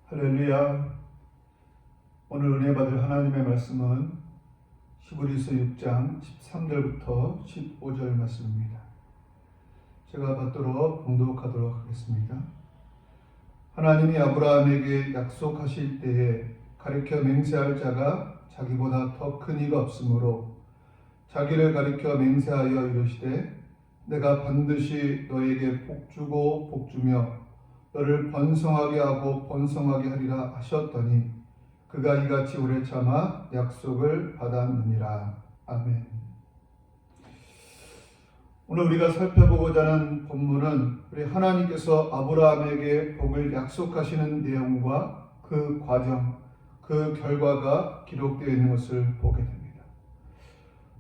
할렐루야. 오늘 은혜 받을 하나님의 말씀은 히브리서 6장 13절부터 15절 말씀입니다. 제가 받도록 봉독하도록 하겠습니다. 하나님이 아브라함에게 약속하실 때에 가리켜 맹세할 자가 자기보다 더 큰 이가 없으므로 자기를 가리켜 맹세하여 이르시되 내가 반드시 너에게 복주고 복주며 너를 번성하게 하고 번성하게 하리라 하셨더니 그가 이같이 오래 참아 약속을 받았느니라. 아멘. 오늘 우리가 살펴보고자 하는 본문은 우리 하나님께서 아브라함에게 복을 약속하시는 내용과 그 과정, 그 결과가 기록되어 있는 것을 보게 됩니다.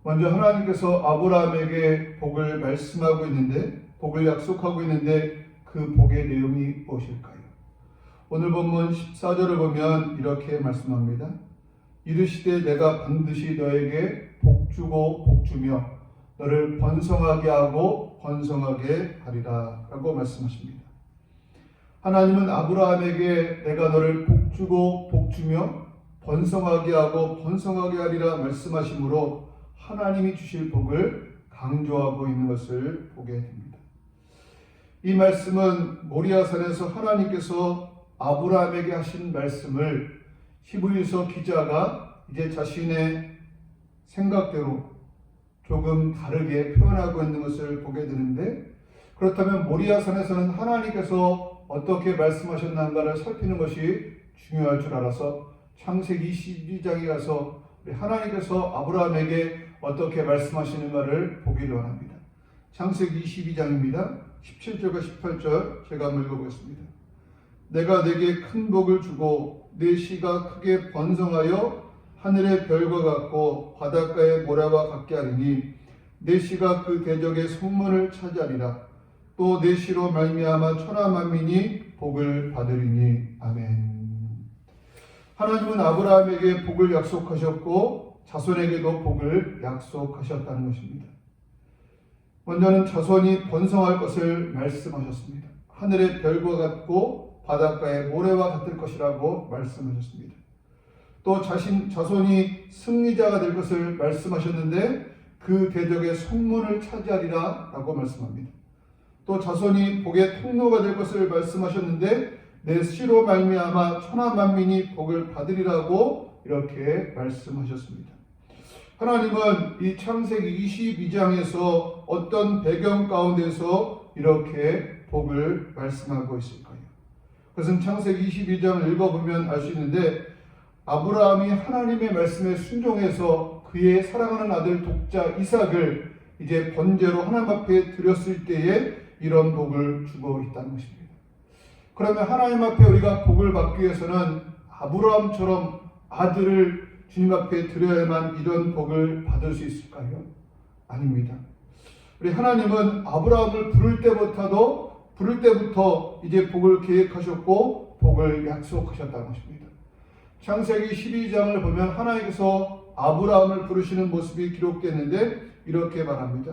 먼저 하나님께서 아브라함에게 복을 말씀하고 있는데, 복을 약속하고 있는데 그 복의 내용이 무엇일까요? 오늘 본문 14절을 보면 이렇게 말씀합니다. 이르시되 내가 반드시 너에게 복주고 복주며 너를 번성하게 하고 번성하게 하리라 라고 말씀하십니다. 하나님은 아브라함에게 내가 너를 복주고 복주며 번성하게 하고 번성하게 하리라 말씀하시므로 하나님이 주실 복을 강조하고 있는 것을 보게 됩니다. 이 말씀은 모리아산에서 하나님께서 아브라함에게 하신 말씀을 히브리서 기자가 이제 자신의 생각대로 조금 다르게 표현하고 있는 것을 보게 되는데, 그렇다면 모리아산에서는 하나님께서 어떻게 말씀하셨는가를 살피는 것이 중요할 줄 알아서 창세기 22장에 가서 하나님께서 아브라함에게 어떻게 말씀하시는가를 보기를 원합니다. 창세기 22장입니다. 17절과 18절 제가 한번 읽어보겠습니다. 내가 내게 큰 복을 주고 내 씨가 크게 번성하여 하늘의 별과 같고 바닷가의 모래와 같게 하리니 내 씨가 그 대적의 성문을 차지하리라. 또 내 씨로 말미암아 천하 만민이 복을 받으리니. 아멘. 하나님은 아브라함에게 복을 약속하셨고 자손에게도 복을 약속하셨다는 것입니다. 먼저는 자손이 번성할 것을 말씀하셨습니다. 하늘의 별과 같고 바닷가의 모래와 같을 것이라고 말씀하셨습니다. 또 자손이 승리자가 될 것을 말씀하셨는데 그 대적의 성문을 차지하리라 라고 말씀합니다. 또 자손이 복의 통로가 될 것을 말씀하셨는데 내 씨로 말미암아 천하 만민이 복을 받으리라고 이렇게 말씀하셨습니다. 하나님은 이 창세기 22장에서 어떤 배경 가운데서 이렇게 복을 말씀하고 있을까요? 그것은 창세기 22장을 읽어보면 알 수 있는데, 아브라함이 하나님의 말씀에 순종해서 그의 사랑하는 아들 독자 이삭을 이제 번제로 하나님 앞에 드렸을 때에 이런 복을 주고 있다는 것입니다. 그러면 하나님 앞에 우리가 복을 받기 위해서는 아브라함처럼 아들을 주님 앞에 드려야만 이런 복을 받을 수 있을까요? 아닙니다. 우리 하나님은 아브라함을 부를 때부터 이제 복을 계획하셨고 복을 약속하셨다는 것입니다. 창세기 12장을 보면 하나님께서 아브라함을 부르시는 모습이 기록됐는데 이렇게 말합니다.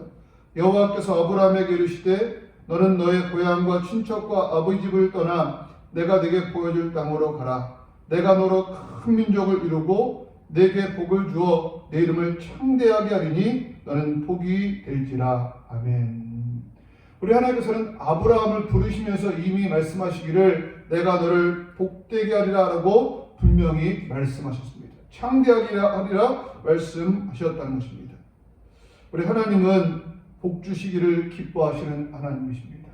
여호와께서 아브라함에게 이르시되 너는 너의 고향과 친척과 아버지 집을 떠나 내가 네게 보여줄 땅으로 가라. 내가 너로 큰 민족을 이루고 내게 복을 주어 내 이름을 창대하게 하리니 너는 복이 될지라. 아멘. 우리 하나님께서는 아브라함을 부르시면서 이미 말씀하시기를 내가 너를 복되게 하리라 라고 분명히 말씀하셨습니다. 창대하게 하리라 말씀하셨다는 것입니다. 우리 하나님은 복 주시기를 기뻐하시는 하나님이십니다.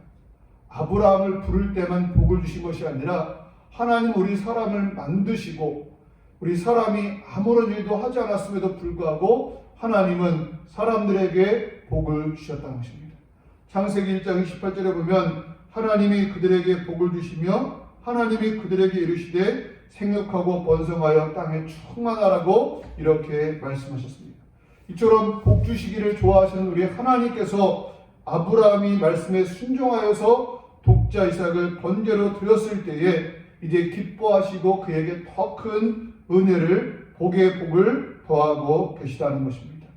아브라함을 부를 때만 복을 주신 것이 아니라 하나님 우리 사람을 만드시고 우리 사람이 아무런 일도 하지 않았음에도 불구하고 하나님은 사람들에게 복을 주셨다는 것입니다. 창세기 1장 28절에 보면 하나님이 그들에게 복을 주시며 하나님이 그들에게 이르시되 생육하고 번성하여 땅에 충만하라고 이렇게 말씀하셨습니다. 이처럼 복 주시기를 좋아하시는 우리 하나님께서 아브라함이 말씀에 순종하여서 독자 이삭을 번제로 드렸을 때에 이제 기뻐하시고 그에게 더 큰 은혜를 복의 복을 더하고 계시다는 것입니다.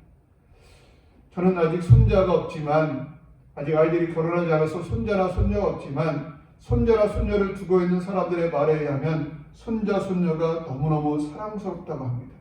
저는 아직 손자가 없지만 아직 아이들이 결혼하지 않아서 손자나 손녀가 없지만 손자나 손녀를 두고 있는 사람들의 말에 의하면 손자, 손녀가 너무너무 사랑스럽다고 합니다.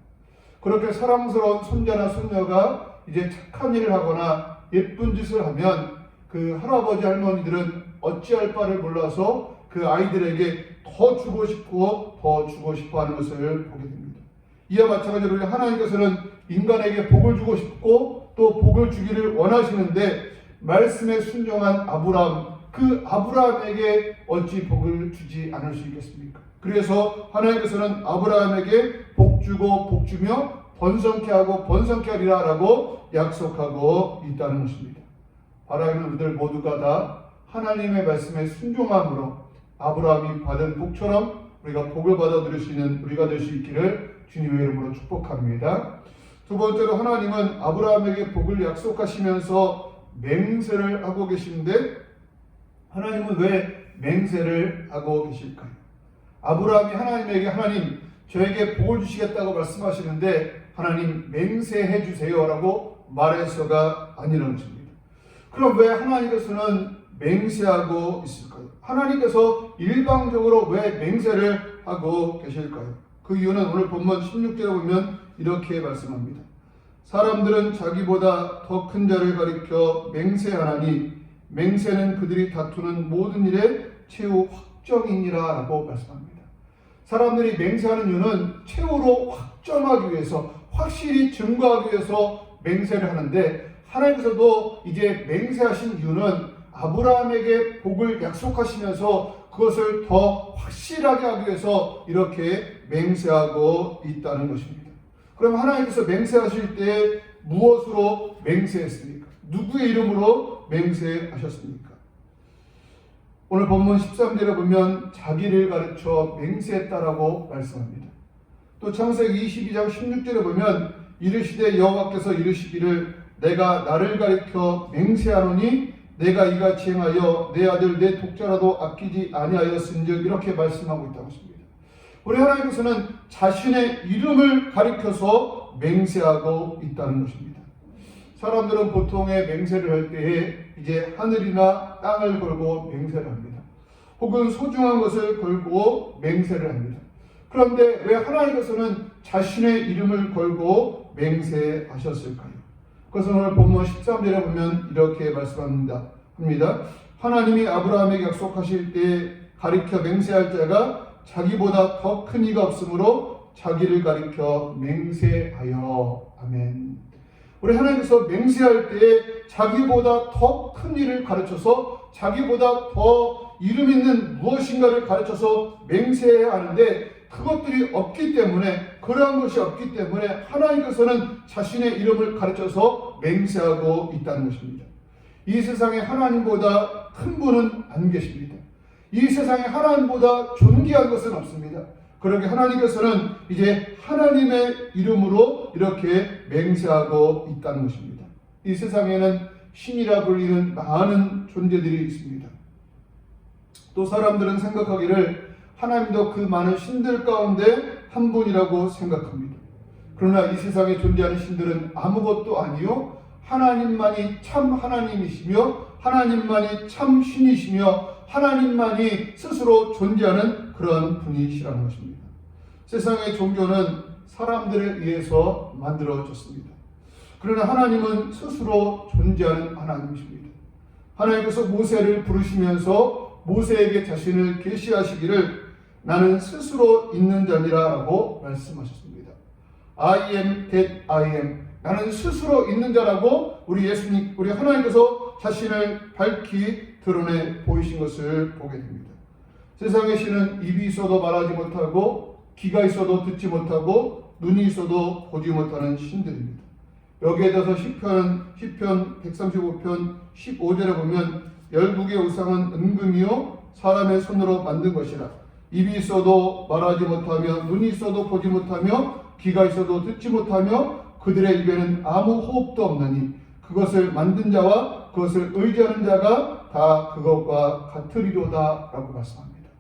그렇게 사랑스러운 손자나 손녀가 이제 착한 일을 하거나 예쁜 짓을 하면 그 할아버지 할머니들은 어찌할 바를 몰라서 그 아이들에게 더 주고 싶어 하는 것을 보게 됩니다. 이와 마찬가지로 하나님께서는 인간에게 복을 주고 싶고 또 복을 주기를 원하시는데 말씀에 순종한 아브라함, 그 아브라함에게 어찌 복을 주지 않을 수 있겠습니까? 그래서 하나님께서는 아브라함에게 복 주고 복 주며 번성케 하고 번성케 하리라 라고 약속하고 있다는 것입니다. 바라는 우리들 모두가 다 하나님의 말씀에 순종함으로 아브라함이 받은 복처럼 우리가 복을 받아 들일 수 있는 우리가 될 수 있기를 주님의 이름으로 축복합니다. 두 번째로 하나님은 아브라함에게 복을 약속하시면서 맹세를 하고 계신데 하나님은 왜 맹세를 하고 계실까요? 아브라함이 하나님에게 하나님 저에게 복을 주시겠다고 말씀하시는데 하나님 맹세해 주세요 라고 말해서가 아니라는 것입니다. 그럼 왜 하나님께서는 맹세하고 있을까요? 하나님께서 일방적으로 왜 맹세를 하고 계실까요? 그 이유는 오늘 본문 16절에 보면 이렇게 말씀합니다. 사람들은 자기보다 더 큰 자를 가리켜 맹세하나니 맹세는 그들이 다투는 모든 일에 최후 확정이니라 라고 말씀합니다. 사람들이 맹세하는 이유는 최후로 확정하기 위해서 확실히 증거하기 위해서 맹세를 하는데 하나님께서도 이제 맹세하신 이유는 아브라함에게 복을 약속하시면서 그것을 더 확실하게 하기 위해서 이렇게 맹세하고 있다는 것입니다. 그럼 하나님께서 맹세하실 때 무엇으로 맹세했습니까? 누구의 이름으로 맹세하셨습니까? 오늘 본문 13절에 보면 자기를 가르쳐 맹세했다라고 말씀합니다. 또 창세기 22장 16절에 보면 이르시되 여호와께서 이르시기를 내가 나를 가리켜 맹세하노니 내가 이같이 행하여 내 아들 내 독자라도 아끼지 아니하였은즉 이렇게 말씀하고 있다고 하십니다. 우리 하나님께서는 자신의 이름을 가리켜서 맹세하고 있다는 것입니다. 사람들은 보통의 맹세를 할 때에 이제 하늘이나 땅을 걸고 맹세를 합니다. 혹은 소중한 것을 걸고 맹세를 합니다. 그런데 왜 하나님께서는 자신의 이름을 걸고 맹세하셨을까요? 그것은 오늘 본문 13절에 보면 이렇게 말씀합니다. 하나님이 아브라함에게 약속하실 때 가리켜 맹세할 자가 자기보다 더 큰 이가 없으므로 자기를 가리켜 맹세하여. 아멘. 우리 하나님께서 맹세할 때 자기보다 더 큰 일을 가르쳐서 자기보다 더 이름 있는 무엇인가를 가르쳐서 맹세해야 하는데 그것들이 없기 때문에 그러한 것이 없기 때문에 하나님께서는 자신의 이름을 가르쳐서 맹세하고 있다는 것입니다. 이 세상에 하나님보다 큰 분은 안 계십니다. 이 세상에 하나님보다 존귀한 것은 없습니다. 그러게 하나님께서는 이제 하나님의 이름으로 이렇게 맹세하고 있다는 것입니다. 이 세상에는 신이라 불리는 많은 존재들이 있습니다. 또 사람들은 생각하기를 하나님도 그 많은 신들 가운데 한 분이라고 생각합니다. 그러나 이 세상에 존재하는 신들은 아무것도 아니요 하나님만이 참 하나님이시며 하나님만이 참 신이시며 하나님만이 스스로 존재하는 그런 분이시라는 것입니다. 세상의 종교는 사람들에 의해서 만들어졌습니다. 그러나 하나님은 스스로 존재하는 하나님이십니다. 하나님께서 모세를 부르시면서 모세에게 자신을 계시하시기를 나는 스스로 있는 자니라 라고 말씀하셨습니다. I am that I am. 나는 스스로 있는 자라고 우리 하나님께서 자신을 밝히 드러내 보이신 것을 보게 됩니다. 세상의 신은 입이 있어도 말하지 못하고 귀가 있어도 듣지 못하고 눈이 있어도 보지 못하는 신들입니다. 여기에 대해서 시편 135편 15절에 보면 열국의 우상은 은금이요 사람의 손으로 만든 것이라 입이 있어도 말하지 못하며 눈이 있어도 보지 못하며 귀가 있어도 듣지 못하며 그들의 입에는 아무 호흡도 없나니 그것을 만든 자와 그것을 의지하는 자가 다 그것과 같으리로다 라고 말씀합니다.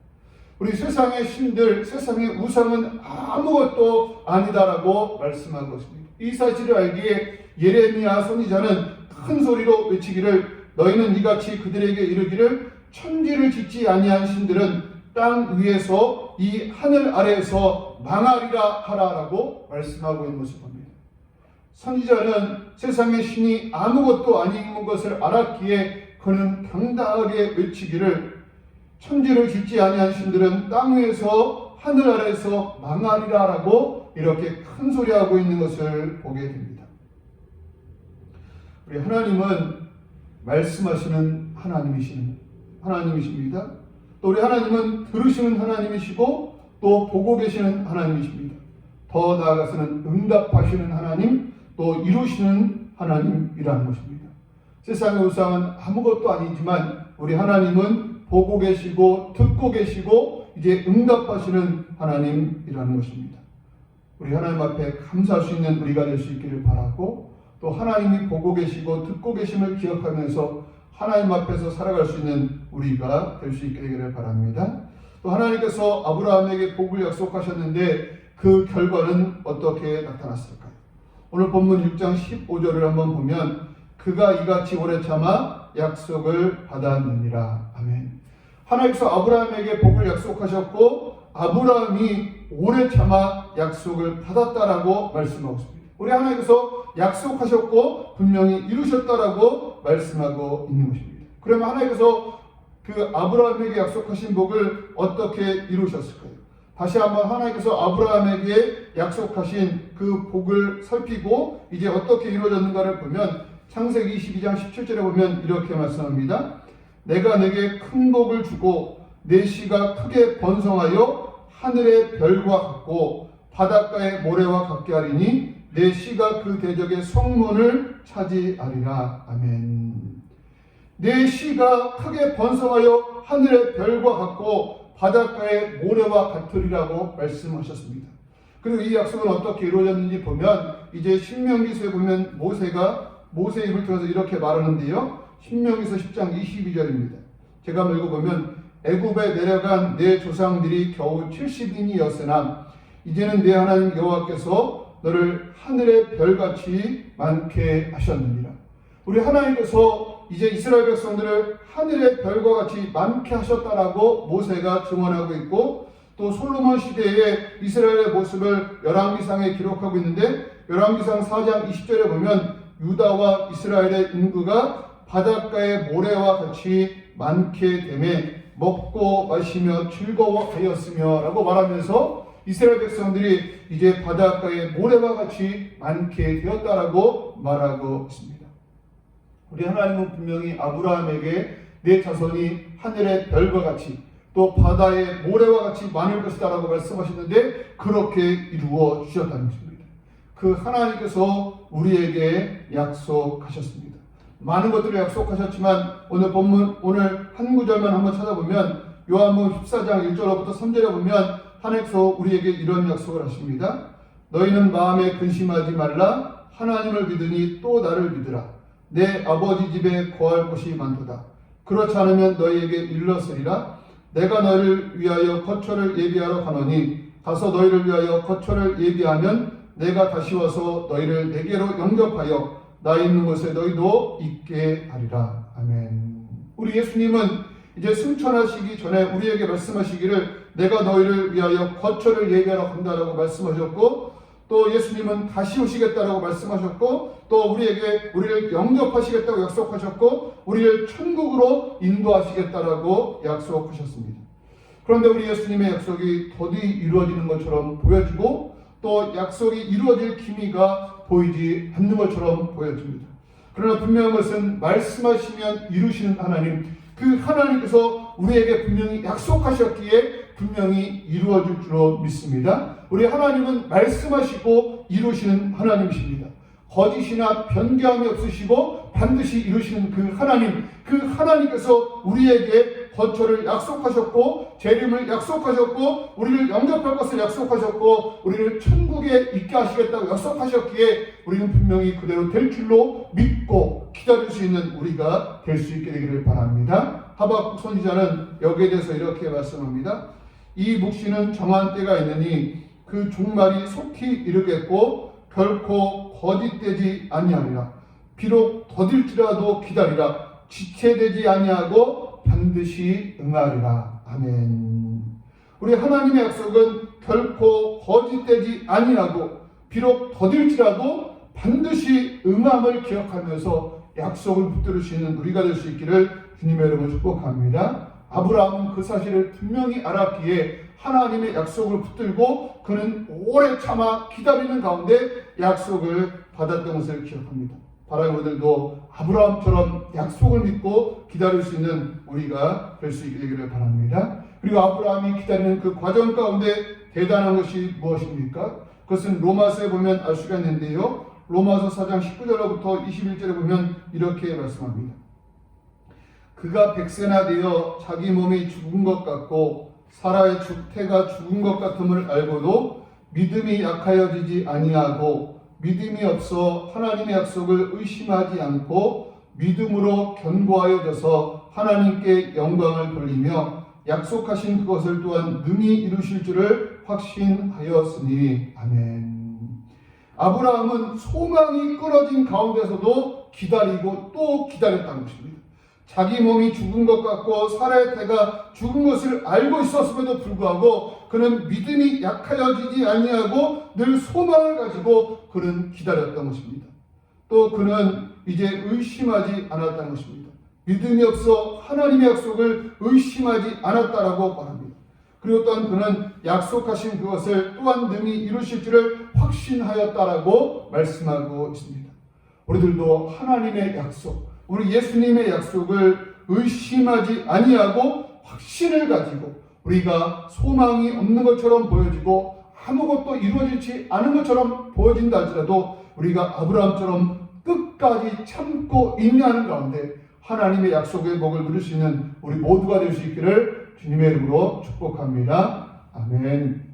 우리 세상의 신들, 세상의 우상은 아무것도 아니다라고 말씀하고 있습니다. 이 사실을 알기에 예레미야 선지자는 큰 소리로 외치기를 너희는 이같이 그들에게 이르기를 천지를 짓지 아니한 신들은 땅 위에서 이 하늘 아래에서 망하리라 하라라고 말씀하고 있는 것을 봅니다. 선지자는 세상의 신이 아무것도 아닌 것을 알았기에 그는 당당하게 외치기를 천지를 짓지 아니한 신들은 땅 위에서 하늘 아래에서 망하리라라고 이렇게 큰 소리하고 있는 것을 보게 됩니다. 우리 하나님은 말씀하시는 하나님이십니다. 또 우리 하나님은 들으시는 하나님이시고 또 보고 계시는 하나님이십니다. 더 나아가서는 응답하시는 하나님, 또 이루시는 하나님이라는 것입니다. 세상의 우상은 아무것도 아니지만 우리 하나님은 보고 계시고 듣고 계시고 이제 응답하시는 하나님이라는 것입니다. 우리 하나님 앞에 감사할 수 있는 우리가 될 수 있기를 바라고, 또 하나님이 보고 계시고 듣고 계심을 기억하면서 하나님 앞에서 살아갈 수 있는 우리가 될 수 있게 되기를 바랍니다. 또 하나님께서 아브라함에게 복을 약속하셨는데 그 결과는 어떻게 나타났을까요? 오늘 본문 6장 15절을 한번 보면 그가 이같이 오래 참아 약속을 받았느니라. 아멘. 하나님께서 아브라함에게 복을 약속하셨고 아브라함이 오래 참아 약속을 받았다라고 말씀하고 있습니다. 우리 하나님께서 약속하셨고 분명히 이루셨다라고 말씀하고 있는 것입니다. 그러면 하나님께서 그 아브라함에게 약속하신 복을 어떻게 이루셨을까요? 다시 한번 하나님께서 아브라함에게 약속하신 그 복을 살피고 이제 어떻게 이루어졌는가를 보면 창세기 22장 17절에 보면 이렇게 말씀합니다. 내가 내게 큰 복을 주고 내 씨가 크게 번성하여 하늘의 별과 같고 바닷가의 모래와 같게 하리니 내 씨가 그 대적의 성문을 차지하리라. 아멘. 내 씨가 크게 번성하여 하늘의 별과 같고 바닷가의 모래와 같으리라고 말씀하셨습니다. 그리고 이 약속은 어떻게 이루어졌는지 보면 이제 신명기서에 보면 모세의 입을 통해서 이렇게 말하는데요. 신명기서 10장 22절입니다. 제가 읽어보면 애굽에 내려간 내 조상들이 겨우 70인이었으나 이제는 내 하나님 여호와께서 너를 하늘의 별같이 많게 하셨느니라. 우리 하나님께서 이제 이스라엘 백성들을 하늘의 별과 같이 많게 하셨다라고 모세가 증언하고 있고, 또 솔로몬 시대의 이스라엘의 모습을 열왕기상에 기록하고 있는데 열왕기상 4장 20절에 보면 유다와 이스라엘의 인구가 바닷가의 모래와 같이 많게 되매 먹고 마시며 즐거워하였으며 라고 말하면서 이스라엘 백성들이 이제 바닷가의 모래와 같이 많게 되었다라고 말하고 있습니다. 우리 하나님은 분명히 아브라함에게 내 자손이 하늘의 별과 같이 또 바다의 모래와 같이 많을 것이다 라고 말씀하셨는데 그렇게 이루어 주셨다는 것입니다. 그 하나님께서 우리에게 약속하셨습니다. 많은 것들을 약속하셨지만 오늘 본문 오늘 한 구절만 한번 찾아보면 요한복음 14장 1절부터 3절에 보면 하나님께서 우리에게 이런 약속을 하십니다. 너희는 마음에 근심하지 말라. 하나님을 믿으니 또 나를 믿으라. 내 아버지 집에 거할 곳이 많도다. 그렇지 않으면 너희에게 일렀으리라. 내가 너희를 위하여 거처를 예비하러 가노니 가서 너희를 위하여 거처를 예비하면 내가 다시 와서 너희를 내게로 영접하여 나 있는 곳에 너희도 있게 하리라. 아멘. 우리 예수님은 이제 승천하시기 전에 우리에게 말씀하시기를 내가 너희를 위하여 거처를 예비하러 간다라고 말씀하셨고, 또 예수님은 다시 오시겠다라고 말씀하셨고, 또 우리를 영접하시겠다고 약속하셨고, 우리를 천국으로 인도하시겠다라고 약속하셨습니다. 그런데 우리 예수님의 약속이 더디 이루어지는 것처럼 보여지고, 또 약속이 이루어질 기미가 보이지 않는 것처럼 보여집니다. 그러나 분명한 것은 말씀하시면 이루시는 하나님, 그 하나님께서 우리에게 분명히 약속하셨기에 분명히 이루어질 줄로 믿습니다. 우리 하나님은 말씀하시고 이루시는 하나님이십니다. 거짓이나 변개함이 없으시고 반드시 이루시는 그 하나님께서 우리에게 거처를 약속하셨고 재림을 약속하셨고 우리를 영접할 것을 약속하셨고 우리를 천국에 있게 하시겠다고 약속하셨기에 우리는 분명히 그대로 될 줄로 믿고 기다릴 수 있는 우리가 될 수 있게 되기를 바랍니다. 하박국 선지자는 여기에 대해서 이렇게 말씀합니다. 이 묵시는 정한 때가 있느니 그 종말이 속히 이르겠고 결코 거짓되지 아니하리라. 비록 더딜지라도 기다리라. 지체되지 아니하고 반드시 응하리라. 아멘. 우리 하나님의 약속은 결코 거짓되지 아니하고 비록 더딜지라도 반드시 응함을 기억하면서 약속을 붙들으시는 우리가 될 수 있기를 주님의 이름으로 축복합니다. 아브라함은 그 사실을 분명히 알았기에 하나님의 약속을 붙들고 그는 오래 참아 기다리는 가운데 약속을 받았던 것을 기억합니다. 바라는 우리들도 아브라함처럼 약속을 믿고 기다릴 수 있는 우리가 될 수 있게 되기를 바랍니다. 그리고 아브라함이 기다리는 그 과정 가운데 대단한 것이 무엇입니까? 그것은 로마서에 보면 알 수가 있는데요. 로마서 4장 19절로부터 21절에 보면 이렇게 말씀합니다. 그가 백세나 되어 자기 몸이 죽은 것 같고 사라의 죽태가 죽은 것 같음을 알고도 믿음이 약하여지지 아니하고 믿음이 없어 하나님의 약속을 의심하지 않고 믿음으로 견고하여져서 하나님께 영광을 돌리며 약속하신 그것을 또한 능히 이루실 줄을 확신하였으니. 아멘. 아브라함은 소망이 끊어진 가운데서도 기다리고 또 기다렸다는 것입니다. 자기 몸이 죽은 것 같고 사라의 태가 죽은 것을 알고 있었음에도 불구하고 그는 믿음이 약하여지지 아니하고 늘 소망을 가지고 그는 기다렸던 것입니다. 또 그는 이제 의심하지 않았다는 것입니다. 믿음이 없어 하나님의 약속을 의심하지 않았다라고 말합니다. 그리고 또한 그는 약속하신 그것을 또한 능히 이루실 줄을 확신하였다라고 말씀하고 있습니다. 우리들도 하나님의 약속, 우리 예수님의 약속을 의심하지 아니하고 확신을 가지고 우리가 소망이 없는 것처럼 보여지고 아무것도 이루어지지 않은 것처럼 보여진다 할지라도 우리가 아브라함처럼 끝까지 참고 인내하는 가운데 하나님의 약속의 복을 누릴 수 있는 우리 모두가 될 수 있기를 주님의 이름으로 축복합니다. 아멘.